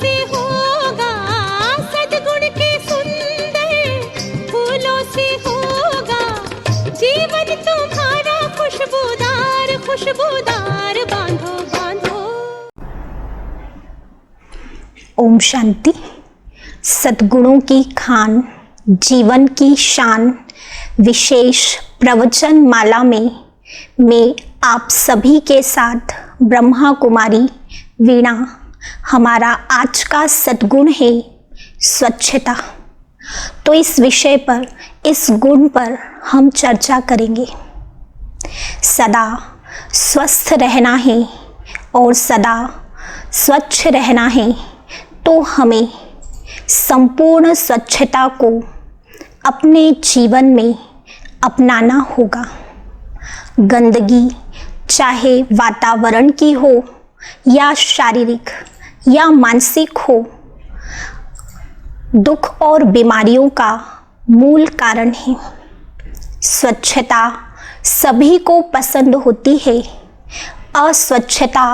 से होगा, सद्गुण के सुंदर फूलों से होगा जीवन तुम्हारा खुशबूदार खुशबूदार। बांधो बांधो। ओम शांति। सद्गुणों की खान, जीवन की शान विशेष प्रवचन माला में मैं आप सभी के साथ ब्रह्मा कुमारी वीणा। हमारा आज का सद्गुण है स्वच्छता। तो इस विषय पर, इस गुण पर हम चर्चा करेंगे। सदा स्वस्थ रहना है और सदा स्वच्छ रहना है, तो हमें संपूर्ण स्वच्छता को अपने जीवन में अपनाना होगा। गंदगी चाहे वातावरण की हो या शारीरिक या मानसिक हो, दुख और बीमारियों का मूल कारण है। स्वच्छता सभी को पसंद होती है, अस्वच्छता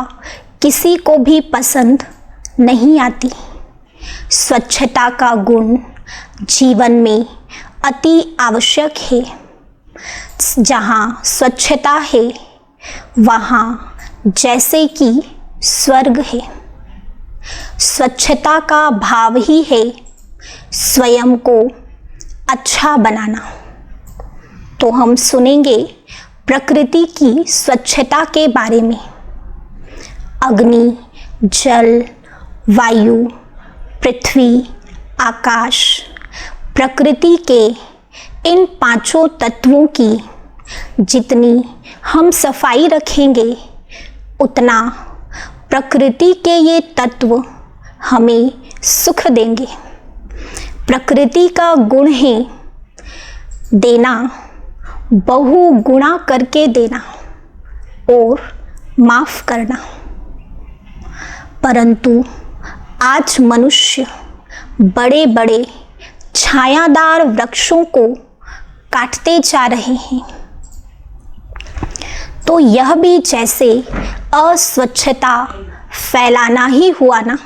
किसी को भी पसंद नहीं आती। स्वच्छता का गुण जीवन में अति आवश्यक है। जहाँ स्वच्छता है वहाँ जैसे कि स्वर्ग है। स्वच्छता का भाव ही है स्वयं को अच्छा बनाना। तो हम सुनेंगे प्रकृति की स्वच्छता के बारे में। अग्नि, जल, वायु, पृथ्वी, आकाश, प्रकृति के इन पांचों तत्वों की जितनी हम सफाई रखेंगे, उतना प्रकृति के ये तत्व हमें सुख देंगे। प्रकृति का गुण है देना, बहुगुणा करके देना और माफ करना। परंतु आज मनुष्य बड़े बड़े छायादार वृक्षों को काटते जा रहे हैं। तो यह भी जैसे अस्वच्छता फैलाना ही हुआ ना।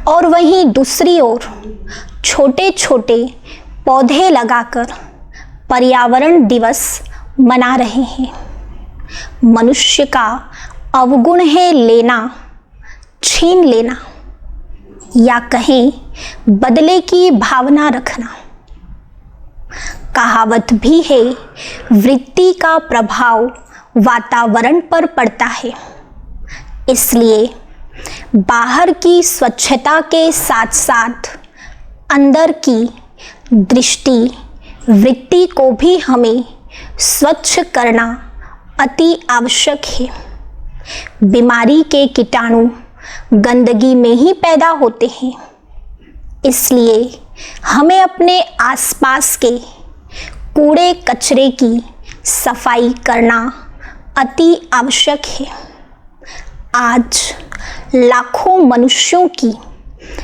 और वहीं दूसरी ओर छोटे छोटे पौधे लगाकर पर्यावरण दिवस मना रहे हैं। मनुष्य का अवगुण है लेना, छीन लेना, या कहें बदले की भावना रखना। कहावत भी है, वृत्ति का प्रभाव वातावरण पर पड़ता है। इसलिए बाहर की स्वच्छता के साथ साथ अंदर की दृष्टि, वृत्ति को भी हमें स्वच्छ करना अति आवश्यक है। बीमारी के कीटाणु गंदगी में ही पैदा होते हैं। इसलिए हमें अपने आसपास के कूड़े कचरे की सफाई करना अति आवश्यक है। आज लाखों मनुष्यों की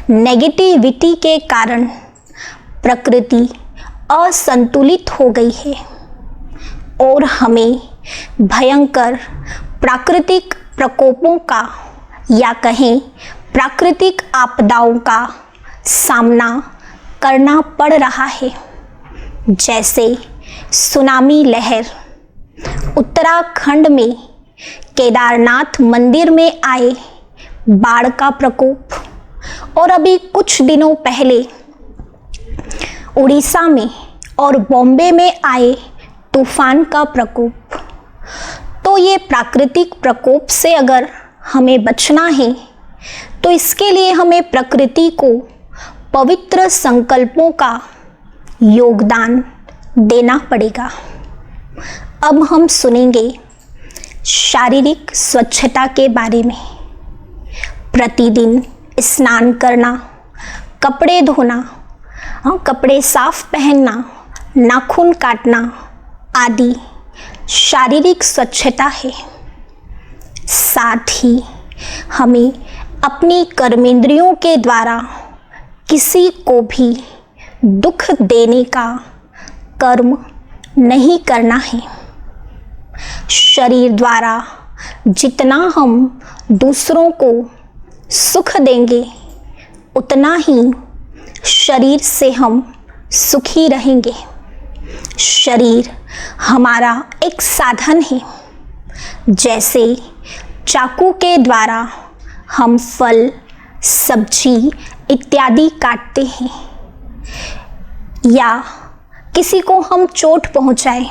नेगेटिविटी के कारण प्रकृति असंतुलित हो गई है और हमें भयंकर प्राकृतिक प्रकोपों का, या कहें प्राकृतिक आपदाओं का सामना करना पड़ रहा है। जैसे सुनामी लहर, उत्तराखंड में केदारनाथ मंदिर में आए बाढ़ का प्रकोप, और अभी कुछ दिनों पहले उड़ीसा में और बॉम्बे में आए तूफान का प्रकोप। तो ये प्राकृतिक प्रकोप से अगर हमें बचना है, तो इसके लिए हमें प्रकृति को पवित्र संकल्पों का योगदान देना पड़ेगा। अब हम सुनेंगे शारीरिक स्वच्छता के बारे में। प्रतिदिन स्नान करना, कपड़े धोना, कपड़े साफ पहनना, नाखून काटना आदि शारीरिक स्वच्छता है। साथ ही हमें अपनी कर्मेंद्रियों के द्वारा किसी को भी दुख देने का कर्म नहीं करना है। शरीर द्वारा जितना हम दूसरों को सुख देंगे उतना ही शरीर से हम सुखी रहेंगे। शरीर हमारा एक साधन है। जैसे चाकू के द्वारा हम फल, सब्जी इत्यादि काटते हैं, या किसी को हम चोट पहुंचाए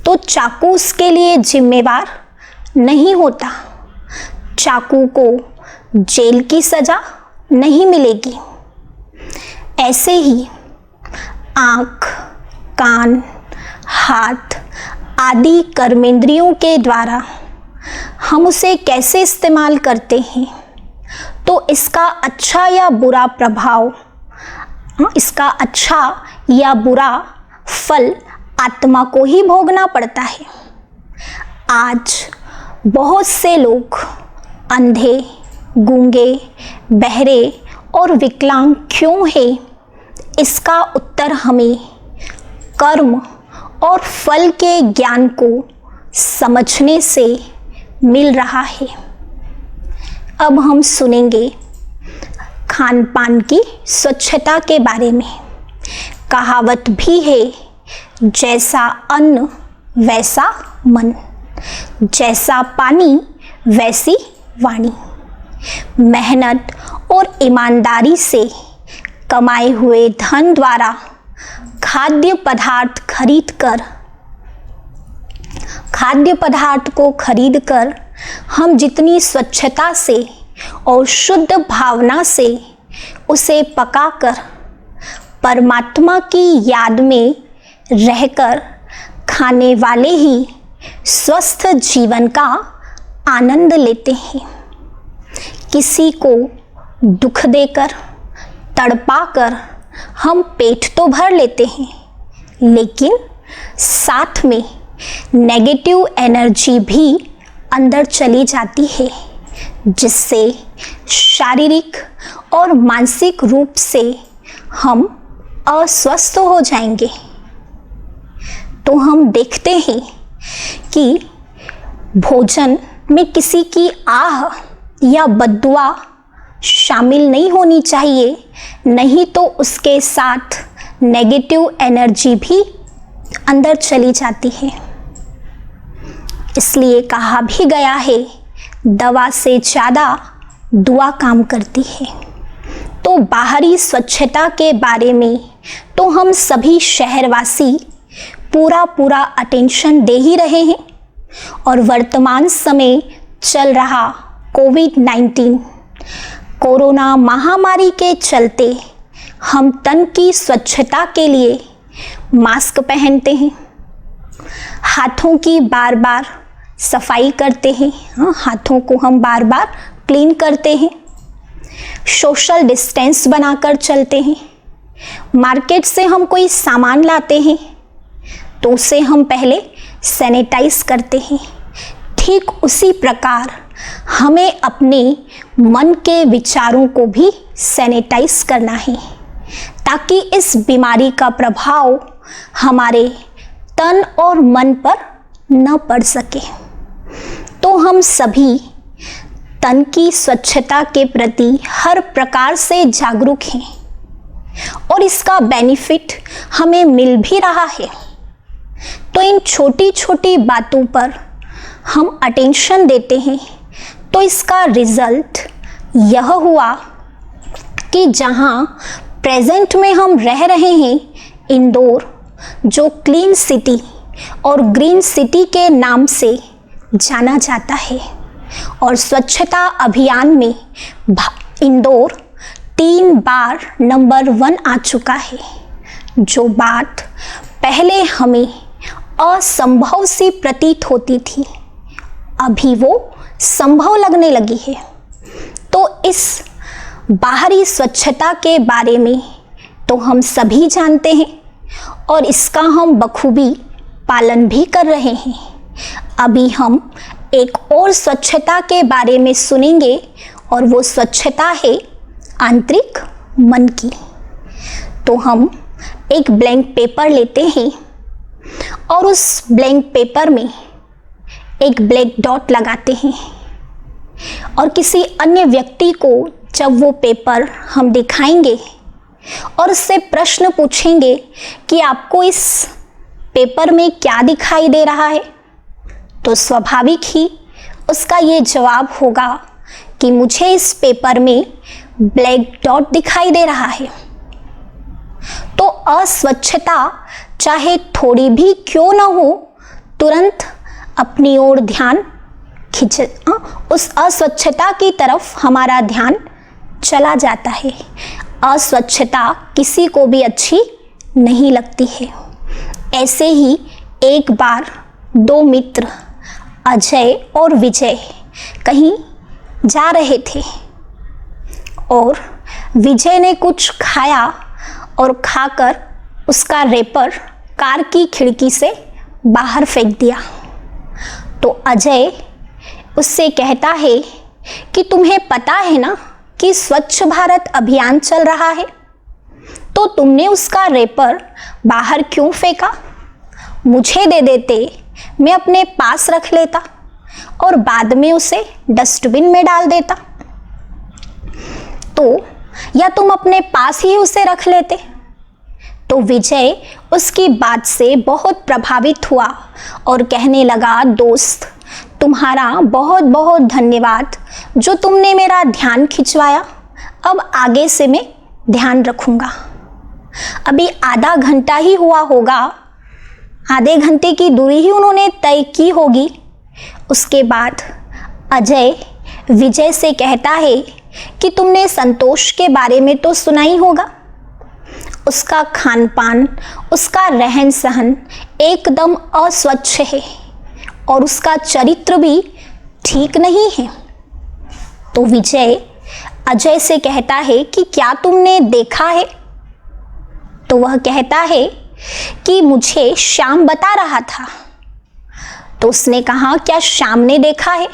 तो चाकू उसके लिए जिम्मेवार नहीं होता। चाकू को जेल की सज़ा नहीं मिलेगी। ऐसे ही आँख, कान, हाथ आदि कर्मेंद्रियों के द्वारा हम उसे कैसे इस्तेमाल करते हैं, तो इसका अच्छा या बुरा प्रभाव, इसका अच्छा या बुरा फल आत्मा को ही भोगना पड़ता है। आज बहुत से लोग अंधे, गूंगे, बहरे और विकलांग क्यों हैं, इसका उत्तर हमें कर्म और फल के ज्ञान को समझने से मिल रहा है। अब हम सुनेंगे खान पान की स्वच्छता के बारे में। कहावत भी है, जैसा अन्न वैसा मन, जैसा पानी वैसी वाणी। मेहनत और ईमानदारी से कमाए हुए धन द्वारा खाद्य पदार्थ को खरीदकर हम जितनी स्वच्छता से और शुद्ध भावना से उसे पकाकर परमात्मा की याद में रहकर खाने वाले ही स्वस्थ जीवन का आनंद लेते हैं। किसी को दुख देकर, तड़पाकर हम पेट तो भर लेते हैं, लेकिन साथ में नेगेटिव एनर्जी भी अंदर चली जाती है, जिससे शारीरिक और मानसिक रूप से हम अस्वस्थ हो जाएंगे। तो हम देखते हैं कि भोजन में किसी की आह या बद्दुआ शामिल नहीं होनी चाहिए, नहीं तो उसके साथ नेगेटिव एनर्जी भी अंदर चली जाती है। इसलिए कहा भी गया है, दवा से ज़्यादा दुआ काम करती है। तो बाहरी स्वच्छता के बारे में तो हम सभी शहरवासी पूरा अटेंशन दे ही रहे हैं, और वर्तमान समय चल रहा कोविड-19 कोरोना महामारी के चलते हम तन की स्वच्छता के लिए मास्क पहनते हैं, हाथों की बार बार सफाई करते हैं, हाथों को हम बार बार क्लीन करते हैं, सोशल डिस्टेंस बनाकर चलते हैं। मार्केट से हम कोई सामान लाते हैं तो उसे हम पहले सैनिटाइज करते हैं। ठीक उसी प्रकार हमें अपने मन के विचारों को भी सैनिटाइज करना है, ताकि इस बीमारी का प्रभाव हमारे तन और मन पर न पड़ सके। तो हम सभी तन की स्वच्छता के प्रति हर प्रकार से जागरूक हैं, और इसका बेनिफिट हमें मिल भी रहा है। तो इन छोटी छोटी बातों पर हम अटेंशन देते हैं, तो इसका रिजल्ट यह हुआ कि जहां प्रेजेंट में हम रह रहे हैं, इंदौर, जो क्लीन सिटी और ग्रीन सिटी के नाम से जाना जाता है, और स्वच्छता अभियान में इंदौर 3 बार नंबर 1 आ चुका है। जो बात पहले हमें असंभव सी प्रतीत होती थी, अभी वो संभव लगने लगी है। तो इस बाहरी स्वच्छता के बारे में तो हम सभी जानते हैं, और इसका हम बखूबी पालन भी कर रहे हैं। अभी हम एक और स्वच्छता के बारे में सुनेंगे, और वो स्वच्छता है आंतरिक मन की। तो हम एक ब्लैंक पेपर लेते हैं, और उस ब्लैंक पेपर में एक ब्लैक डॉट लगाते हैं। और किसी अन्य व्यक्ति को जब वो पेपर हम दिखाएंगे और उससे प्रश्न पूछेंगे कि आपको इस पेपर में क्या दिखाई दे रहा है, तो स्वाभाविक ही उसका ये जवाब होगा कि मुझे इस पेपर में ब्लैक डॉट दिखाई दे रहा है। तो अस्वच्छता चाहे थोड़ी भी क्यों ना हो, तुरंत अपनी ओर ध्यान उस अस्वच्छता की तरफ हमारा ध्यान चला जाता है। अस्वच्छता किसी को भी अच्छी नहीं लगती है। ऐसे ही एक बार दो मित्र अजय और विजय कहीं जा रहे थे और विजय ने कुछ खाया और खाकर उसका रैपर कार की खिड़की से बाहर फेंक दिया। तो अजय उससे कहता है कि तुम्हें पता है ना कि स्वच्छ भारत अभियान चल रहा है, तो तुमने उसका रैपर बाहर क्यों फेंका? मुझे दे देते, मैं अपने पास रख लेता और बाद में उसे डस्टबिन में डाल देता। तो या तुम अपने पास ही उसे रख लेते। तो विजय उसकी बात से बहुत प्रभावित हुआ और कहने लगा, दोस्त तुम्हारा बहुत बहुत धन्यवाद जो तुमने मेरा ध्यान खिंचवाया। अब आगे से मैं ध्यान रखूंगा। अभी आधा घंटा ही हुआ होगा, आधे घंटे की दूरी ही उन्होंने तय की होगी। उसके बाद अजय विजय से कहता है कि तुमने संतोष के बारे में तो सुना ही होगा। उसका खान पान, उसका रहन सहन एकदम अस्वच्छ है और उसका चरित्र भी ठीक नहीं है। तो विजय अजय से कहता है कि क्या तुमने देखा है? तो वह कहता है कि मुझे श्याम बता रहा था। तो उसने कहा, क्या श्याम ने देखा है?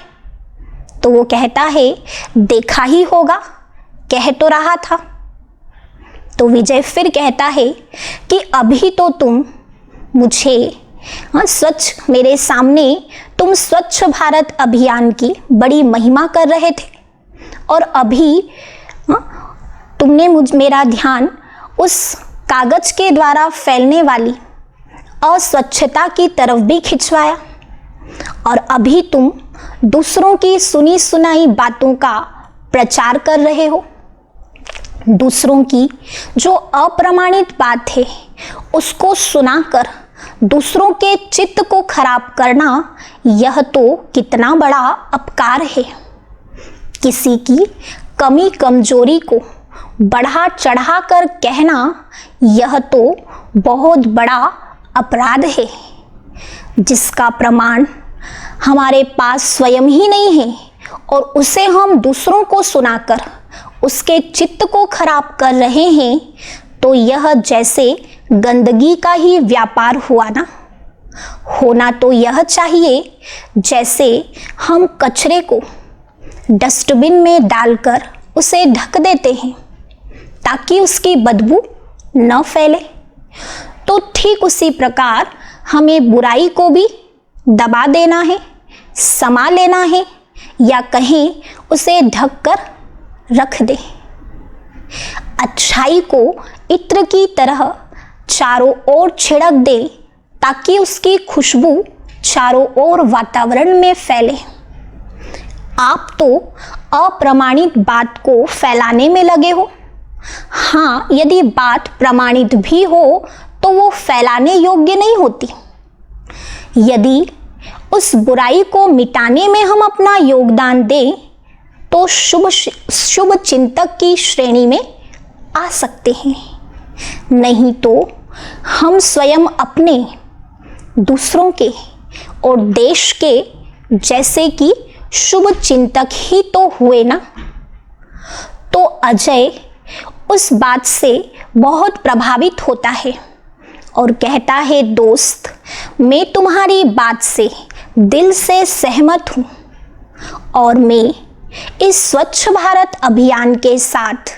तो वो कहता है, देखा ही होगा, कह तो रहा था। तो विजय फिर कहता है कि अभी तो तुम मुझे मेरे सामने तुम स्वच्छ भारत अभियान की बड़ी महिमा कर रहे थे और अभी तुमने मेरा ध्यान उस कागज के द्वारा फैलने वाली अस्वच्छता की तरफ भी खिंचवाया और अभी तुम दूसरों की सुनी सुनाई बातों का प्रचार कर रहे हो। दूसरों की जो अप्रमाणित बात है उसको सुनाकर दूसरों के चित्त को खराब करना, यह तो कितना बड़ा अपकार है। किसी की कमी कमजोरी को बढ़ा चढ़ा कर कहना, यह तो बहुत बड़ा अपराध है जिसका प्रमाण हमारे पास स्वयं ही नहीं है और उसे हम दूसरों को सुनाकर उसके चित्त को खराब कर रहे हैं। तो यह जैसे गंदगी का ही व्यापार हुआ ना। होना तो यह चाहिए जैसे हम कचरे को डस्टबिन में डालकर उसे ढक देते हैं ताकि उसकी बदबू न फैले। तो ठीक उसी प्रकार हमें बुराई को भी दबा देना है, समा लेना है या कहीं उसे ढक कर रख दे। अच्छाई को इत्र की तरह चारों ओर छिड़क दे ताकि उसकी खुशबू चारों ओर वातावरण में फैले। आप तो अप्रमाणित बात को फैलाने में लगे हो। हाँ, यदि बात प्रमाणित भी हो तो वो फैलाने योग्य नहीं होती। यदि उस बुराई को मिटाने में हम अपना योगदान दें तो शुभ चिंतक की श्रेणी में आ सकते हैं। नहीं तो हम स्वयं अपने, दूसरों के और देश के जैसे कि शुभ चिंतक ही तो हुए ना। तो अजय उस बात से बहुत प्रभावित होता है और कहता है, दोस्त मैं तुम्हारी बात से दिल से सहमत हूँ और मैं इस स्वच्छ भारत अभियान के साथ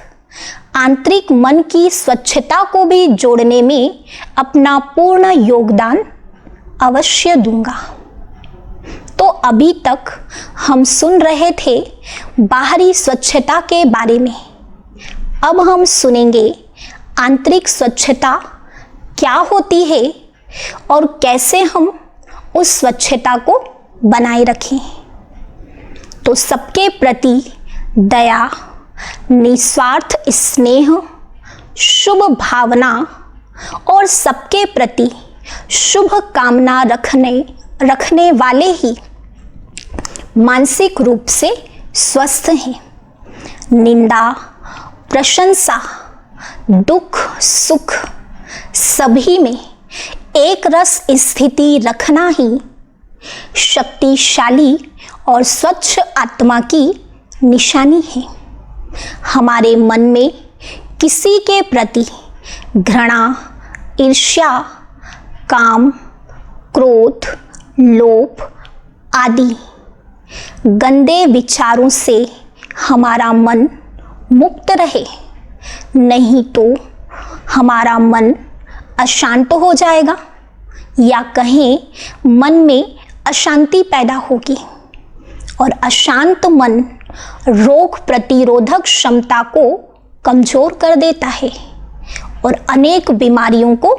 आंतरिक मन की स्वच्छता को भी जोड़ने में अपना पूर्ण योगदान अवश्य दूंगा। तो अभी तक हम सुन रहे थे बाहरी स्वच्छता के बारे में। अब हम सुनेंगे आंतरिक स्वच्छता क्या होती है और कैसे हम उस स्वच्छता को बनाए रखें। तो सबके प्रति दया, निस्वार्थ स्नेह, शुभ भावना और सबके प्रति शुभ कामना रखने वाले ही मानसिक रूप से स्वस्थ हैं। निंदा, प्रशंसा, दुख, सुख सभी में एक रस स्थिति रखना ही शक्तिशाली और स्वच्छ आत्मा की निशानी है। हमारे मन में किसी के प्रति घृणा, ईर्ष्या, काम, क्रोध, लोभ आदि गंदे विचारों से हमारा मन मुक्त रहे, नहीं तो हमारा मन अशांत हो जाएगा या कहें मन में अशांति पैदा होगी। और अशांत मन रोग प्रतिरोधक क्षमता को कमजोर कर देता है और अनेक बीमारियों को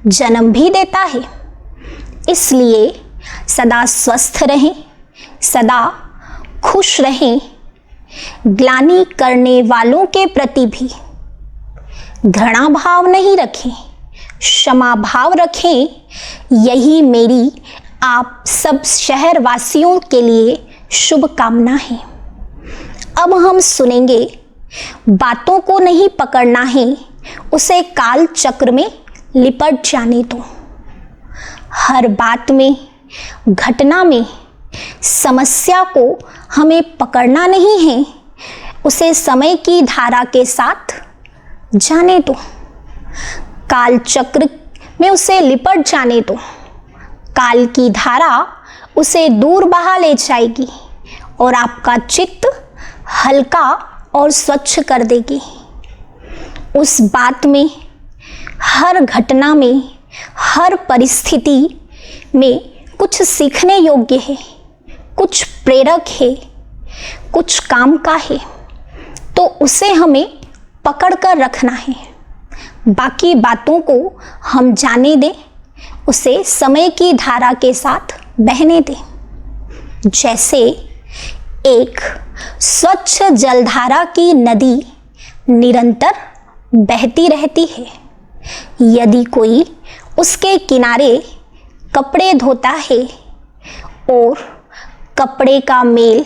जन्म भी देता है। इसलिए सदा स्वस्थ रहें, सदा खुश रहें, ग्लानि करने वालों के प्रति भी घृणा भाव नहीं रखें, क्षमा भाव रखें। यही मेरी आप सब शहरवासियों के लिए शुभकामना है। अब हम सुनेंगे बातों को नहीं पकड़ना है, उसे काल चक्र में लिपट जाने दो। हर बात में, घटना में, समस्या को हमें पकड़ना नहीं है, उसे समय की धारा के साथ जाने दो। काल चक्र में उसे लिपट जाने दो। काल की धारा उसे दूर बहा ले जाएगी और आपका चित्त हल्का और स्वच्छ कर देगी। उस बात में, हर घटना में, हर परिस्थिति में कुछ सीखने योग्य है, कुछ प्रेरक है, कुछ काम का है, तो उसे हमें पकड़ कर रखना है। बाकी बातों को हम जाने दें, उसे समय की धारा के साथ बहने दें। जैसे एक स्वच्छ जलधारा की नदी निरंतर बहती रहती है। यदि कोई उसके किनारे कपड़े धोता है और कपड़े का मेल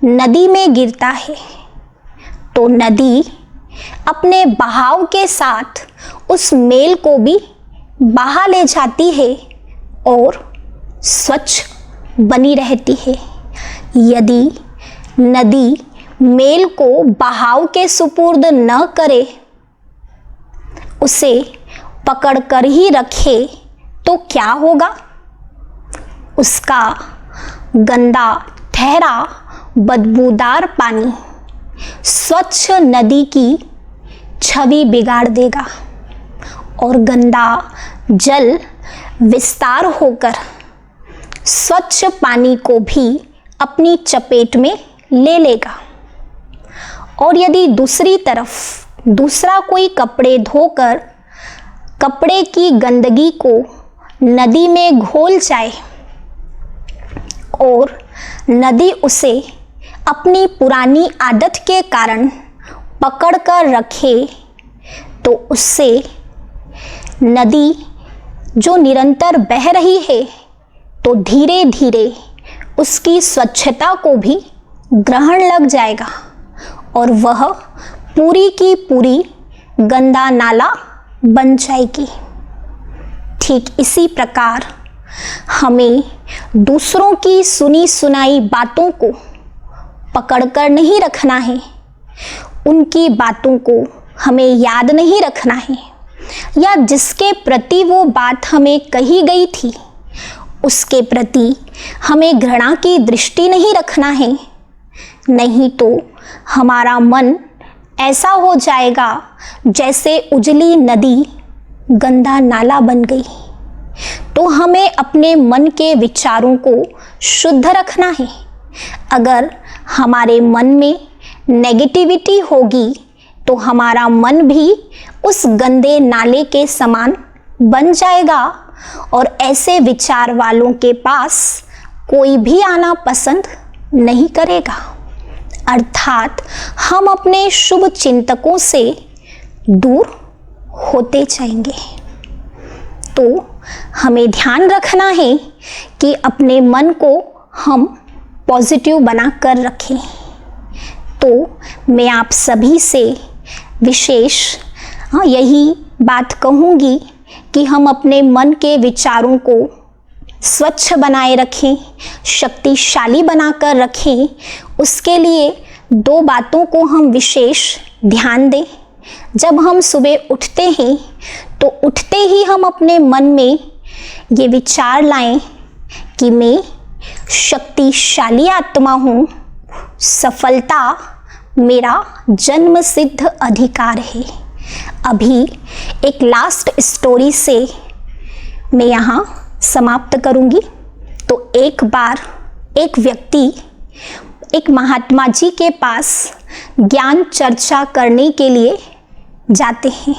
नदी में गिरता है, तो नदी अपने बहाव के साथ उस मेल को भी बहा ले जाती है और स्वच्छ बनी रहती है। यदि नदी मेल को बहाव के सुपुर्द न करे, उसे पकड़ कर ही रखे, तो क्या होगा? उसका गंदा, ठहरा, बदबूदार पानी स्वच्छ नदी की छवि बिगाड़ देगा और गंदा जल विस्तार होकर स्वच्छ पानी को भी अपनी चपेट में ले लेगा। और यदि दूसरी तरफ दूसरा कोई कपड़े धोकर कपड़े की गंदगी को नदी में घोल जाए और नदी उसे अपनी पुरानी आदत के कारण पकड़ कर रखे, तो उससे नदी जो निरंतर बह रही है, तो धीरे धीरे उसकी स्वच्छता को भी ग्रहण लग जाएगा और वह पूरी की पूरी गंदा नाला बन जाएगी। ठीक इसी प्रकार हमें दूसरों की सुनी सुनाई बातों को पकड़कर नहीं रखना है, उनकी बातों को हमें याद नहीं रखना है, या जिसके प्रति वो बात हमें कही गई थी उसके प्रति हमें घृणा की दृष्टि नहीं रखना है। नहीं तो हमारा मन ऐसा हो जाएगा जैसे उजली नदी गंदा नाला बन गई। तो हमें अपने मन के विचारों को शुद्ध रखना है। अगर हमारे मन में नेगेटिविटी होगी तो हमारा मन भी उस गंदे नाले के समान बन जाएगा और ऐसे विचार वालों के पास कोई भी आना पसंद नहीं करेगा। अर्थात हम अपने शुभ चिंतकों से दूर होते जाएंगे। तो हमें ध्यान रखना है कि अपने मन को हम पॉजिटिव बना कर रखें। तो मैं आप सभी से विशेष यही बात कहूँगी कि हम अपने मन के विचारों को स्वच्छ बनाए रखें, शक्तिशाली बनाकर रखें। उसके लिए 2 बातों को हम विशेष ध्यान दें। जब हम सुबह उठते हैं तो उठते ही हम अपने मन में ये विचार लाएं कि मैं शक्तिशाली आत्मा हूँ, सफलता मेरा जन्म सिद्ध अधिकार है। अभी एक लास्ट स्टोरी से मैं यहाँ समाप्त करूँगी। तो एक बार एक व्यक्ति एक महात्मा जी के पास ज्ञान चर्चा करने के लिए जाते हैं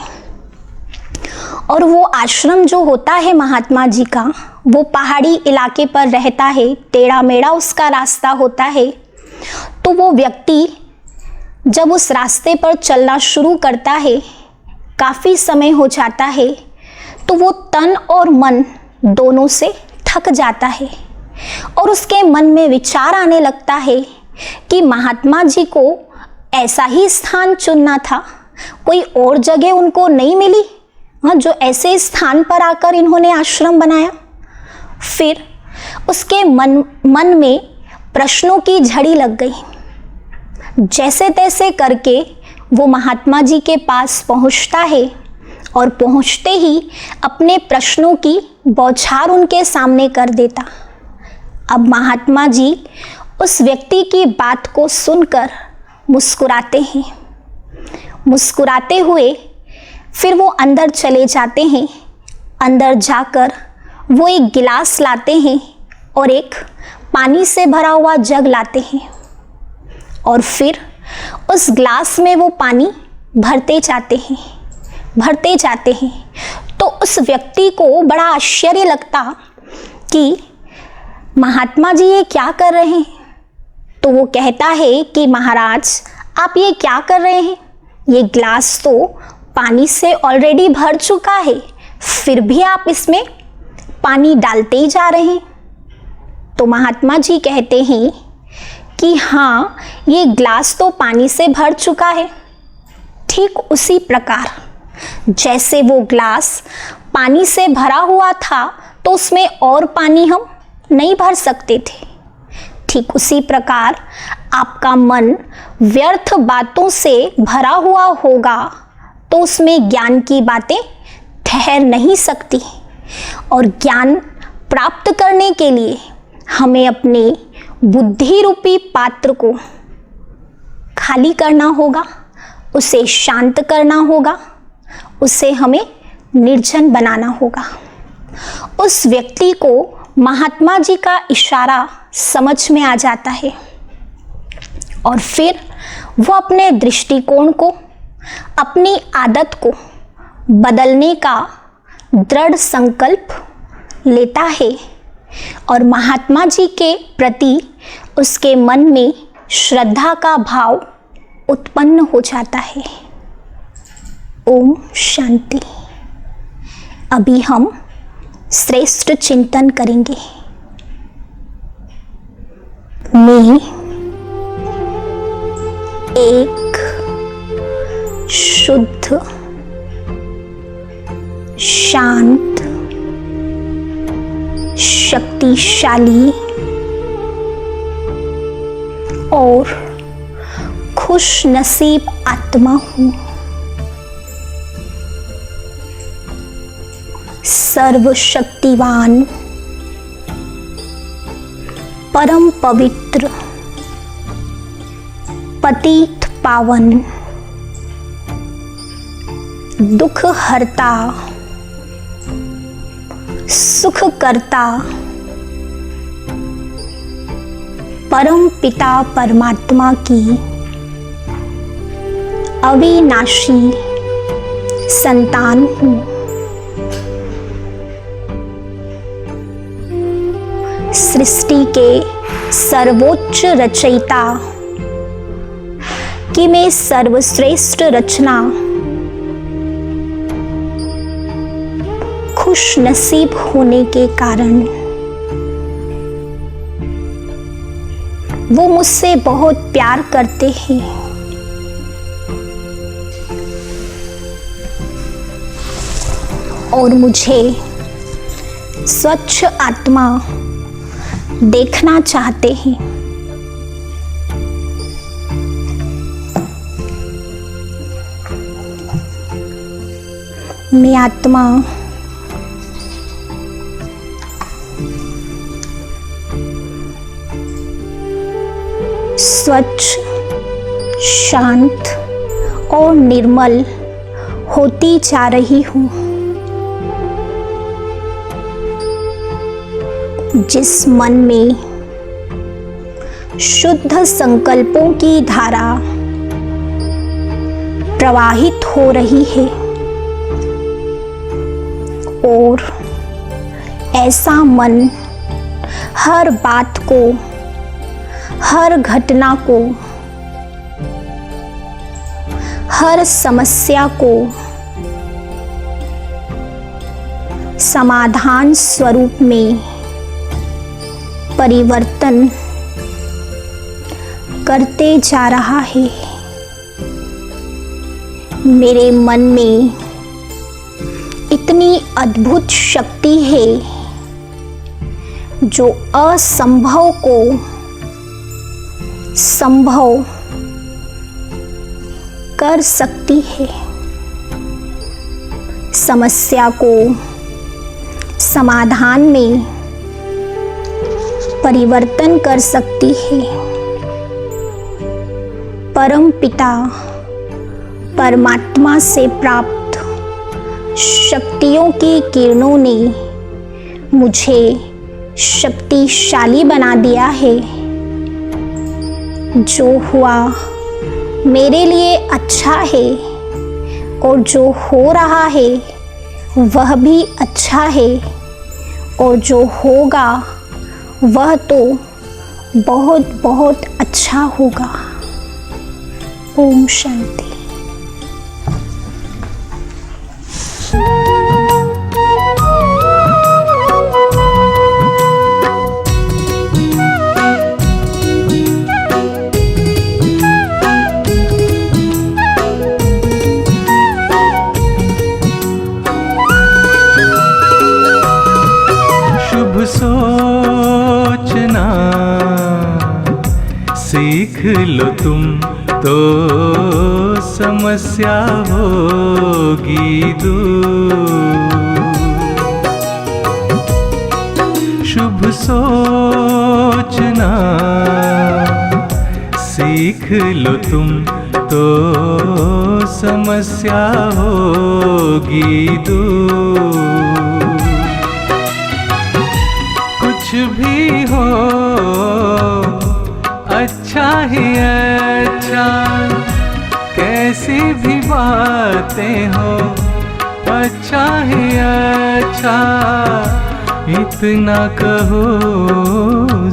और वो आश्रम जो होता है महात्मा जी का वो पहाड़ी इलाके पर रहता है, टेढ़ा मेढ़ा उसका रास्ता होता है। तो वो व्यक्ति जब उस रास्ते पर चलना शुरू करता है, काफ़ी समय हो जाता है, तो वो तन और मन दोनों से थक जाता है और उसके मन में विचार आने लगता है कि महात्मा जी को ऐसा ही स्थान चुनना था, कोई और जगह उनको नहीं मिली जो ऐसे स्थान पर आकर इन्होंने आश्रम बनाया। फिर उसके मन में प्रश्नों की झड़ी लग गई। जैसे तैसे करके वो महात्मा जी के पास पहुंचता है और पहुंचते ही अपने प्रश्नों की बौछार उनके सामने कर देता। अब महात्मा जी उस व्यक्ति की बात को सुनकर मुस्कुराते हैं। मुस्कुराते हुए फिर वो अंदर चले जाते हैं। अंदर जाकर वो एक गिलास लाते हैं और एक पानी से भरा हुआ जग लाते हैं और फिर उस ग्लास में वो पानी भरते जाते हैं। तो उस व्यक्ति को बड़ा आश्चर्य लगता कि महात्मा जी ये क्या कर रहे हैं। तो वो कहता है कि महाराज आप ये क्या कर रहे हैं, ये ग्लास तो पानी से ऑलरेडी भर चुका है, फिर भी आप इसमें पानी डालते ही जा रहे हैं। तो महात्मा जी कहते हैं कि हाँ, ये ग्लास तो पानी से भर चुका है। ठीक उसी प्रकार जैसे वो ग्लास पानी से भरा हुआ था तो उसमें और पानी हम नहीं भर सकते थे, ठीक उसी प्रकार आपका मन व्यर्थ बातों से भरा हुआ होगा तो उसमें ज्ञान की बातें ठहर नहीं सकती। और ज्ञान प्राप्त करने के लिए हमें अपने बुद्धि रूपी पात्र को खाली करना होगा, उसे शांत करना होगा, उसे हमें निर्जन बनाना होगा। उस व्यक्ति को महात्मा जी का इशारा समझ में आ जाता है और फिर वो अपने दृष्टिकोण को, अपनी आदत को बदलने का दृढ़ संकल्प लेता है और महात्मा जी के प्रति उसके मन में श्रद्धा का भाव उत्पन्न हो जाता है। ओम शांति। अभी हम श्रेष्ठ चिंतन करेंगे। मैं एक शुद्ध, शांत, शक्तिशाली और खुश नसीब आत्मा हूँ। सर्वशक्तिवान, परम पवित्र, पतित पावन, दुख हरता, सुख करता परम पिता परमात्मा की अविनाशी संतान हूँ। सृष्टि के सर्वोच्च रचयिता कि मैं सर्वश्रेष्ठ रचना खुश नसीब होने के कारण वो मुझसे बहुत प्यार करते हैं। और मुझे स्वच्छ आत्मा देखना चाहते हैं। मैं आत्मा स्वच्छ, शांत और निर्मल होती जा रही हूँ। जिस मन में शुद्ध संकल्पों की धारा प्रवाहित हो रही है और ऐसा मन हर बात को, हर घटना को, हर समस्या को समाधान स्वरूप में परिवर्तन करते जा रहा है। मेरे मन में इतनी अद्भुत शक्ति है जो असंभव को संभव कर सकती है, समस्या को समाधान में परिवर्तन कर सकती है। परम पिता परमात्मा से प्राप्त शक्तियों की किरणों ने मुझे शक्तिशाली बना दिया है। जो हुआ मेरे लिए अच्छा है और जो हो रहा है वह भी अच्छा है और जो होगा वह तो बहुत बहुत अच्छा होगा। ओम शांति। सोचना सीख लो तुम तो समस्या होगी दूर। शुभ सोचना सीख लो तुम तो समस्या होगी दूर। कुछ भी हो अच्छा ही अच्छा, कैसी भी बातें हो अच्छा ही अच्छा, इतना कहो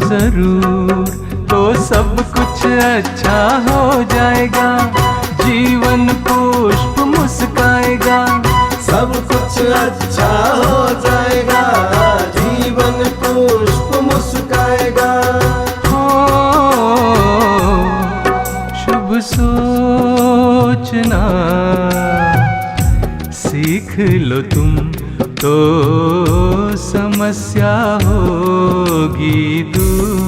जरूर तो सब कुछ अच्छा हो जाएगा। जीवन पुष्प मुस्काएगा, सब कुछ अच्छा हो जाएगा। जीवन पुष्प मुस्काएगा। शुभ सोचना सीख लो तुम तो समस्या होगी दूर।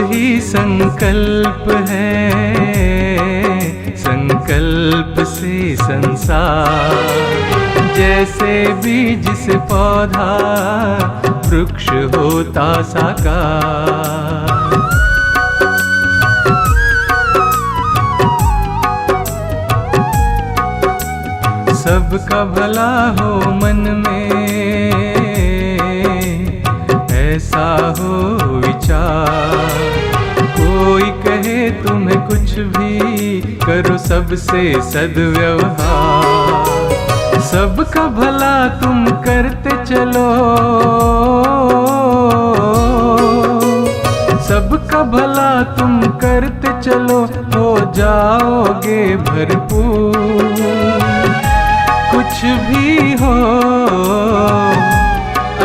ही संकल्प है, संकल्प से संसार। जैसे बीज से पौधा वृक्ष होता साकार। सबका भला हो मन में, ऐसा हो विचार। कोई कहे तुम्हें कुछ भी, करो सबसे सद्व्यवहार। सबका भला तुम करते चलो, सबका भला तुम करते चलो, हो जाओगे भरपूर। कुछ भी हो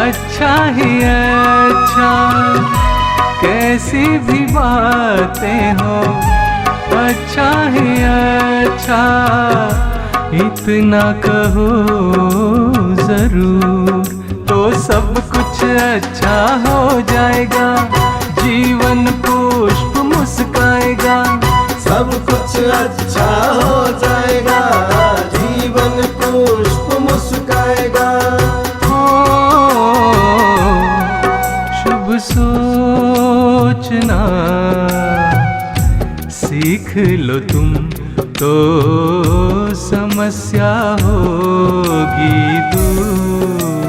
अच्छा ही अच्छा, कैसी भी बातें हो अच्छा ही अच्छा। इतना कहो जरूर, तो सब कुछ अच्छा हो जाएगा। जीवन पुष्प मुस्काएगा, सब कुछ अच्छा हो जाएगा। जीवन पुष्प मुस्काएगा। शुभ सोचना सीख लो तुम, तो समस्या होगी दूर।